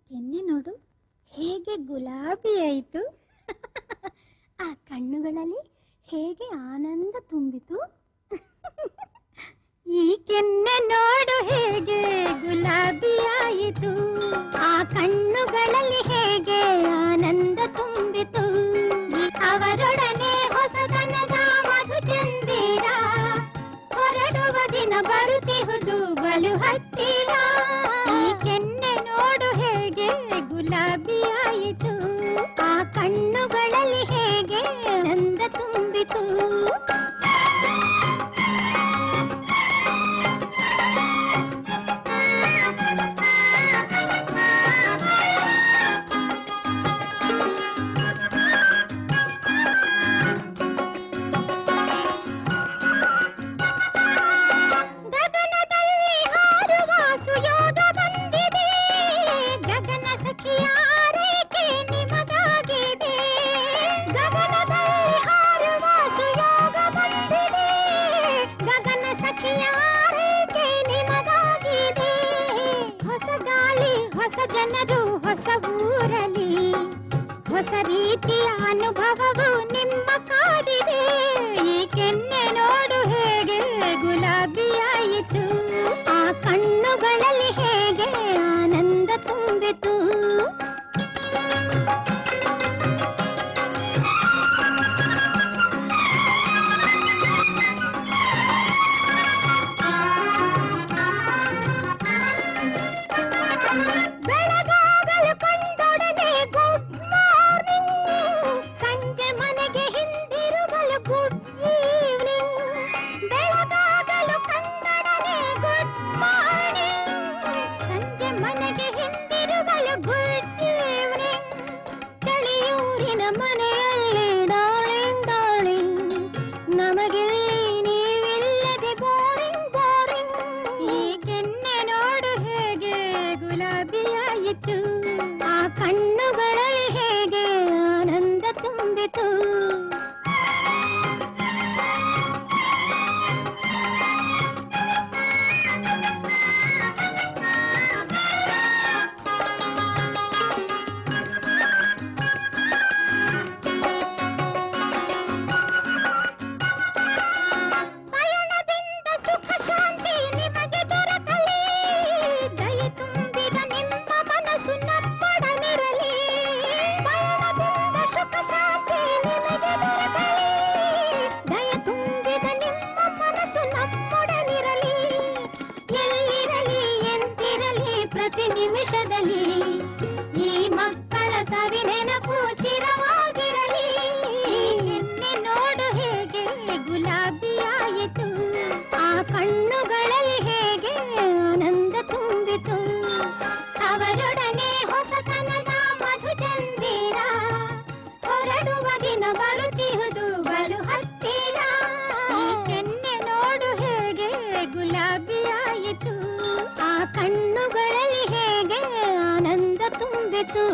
ಕೆನ್ನೆ ನೋಡು ಹೇಗೆ ಗುಲಾಬಿ ಆಯಿತು. ಆ ಕಣ್ಣುಗಳಲ್ಲಿ ಹೇಗೆ ಆನಂದ ತುಂಬಿತು. ಈ ಕೆನ್ನೆ ನೋಡು ಹೇಗೆ ಗುಲಾಬಿ ಆಯಿತು. ಆ ಕಣ್ಣುಗಳಲ್ಲಿ ಹೇಗೆ ಆನಂದ ತುಂಬಿತು. ಅವರೊಡನೆ ಹೊಸದನದ ಮಧು ಚಂದಿರ ಹೊರಡುವ ದಿನ ಬರುತ್ತಿಹುದು ಬಲು ಹತ್ತಿರ. ಈ ಕೆನ್ನೆ ನೋಡು ಹೇಗೆ ಗುಲಾಬಿ ಆಯಿತು. ಆ ಕಣ್ಣುಗಳಲ್ಲಿ ಹೇಗೆ ಆನಂದ ತುಂಬಿತು. ಜನರು ಹೊಸ ಊರಲಿ ಹೊಸ ರೀತಿಯ ಅನುಭವವು ನಿಮ್ಮ ಕಾದಿದೆ. ಈ ಕೆನ್ನೆ ನೋಡು ಹೇಗೆ ಗುಲಾಬಿ ಆಯಿತು. ಆ ಕಣ್ಣುಗಳಲ್ಲಿ ಹೇಗೆ ಆನಂದ ತುಂಬಿತು. ಆ ಕಣ್ಣುಗಳಲ್ಲಿ ಹೇಗೆ ಆನಂದ ತುಂಬಿತು. ಪಯಣದಿಂದ ಸುಖ ಶಾಂತಿ ನಿಮಗೆ ದೊರಕಲಿ. ದಯೆ ತುಂಬಿದ ನಿಮ್ಮ ಮನಸ್ಸು ನಮ್ಮೊಡನಿರಲಿ. ಪಯಣದಿಂದ ಸುಖ ಶಾಂತಿ ನಿಮಗೆ ದೊರಕಲಿ. ದಯೆ ತುಂಬಿದ ನಿಮ್ಮ ಮನಸ್ಸು ನಮ್ಮೊಡನಿರಲಿ. ಎಲ್ಲಿರಲಿ ಎಂತಿರಲಿ ಪ್ರತಿ ನಿಮಿಷದಲ್ಲಿ ಈ ಮಕ್ಕಳ ಸವಿ ನೆನಪು ಚಿರವಾಗಿರಲಿ. ಕೆನ್ನೆ ನೋಡು ಹೇಗೆ ಗುಲಾಬಿ ಆಯಿತು. ಆ ಕಣ್ಣುಗಳಲ್ಲಿ ಹೇಗೆ ಆನಂದ ತುಂಬಿತು. ಅವರೊಡನೆ ಹೊಸತನದ ಮಧು ಚಂದಿರ ಹೊರಡುವ ದಿನ ಬರುತ್ತಿಹುದು ಬಲು ಹತ್ತಿರ. ಈ ಕೆನ್ನೆ ನೋಡು ಹೇಗೆ ಗುಲಾಬಿ ಆಯಿತು. ಆ ಕಣ್ಣುಗಳಲ್ಲಿ ಹೇಗೆ ಆನಂದ ತುಂಬಿತು.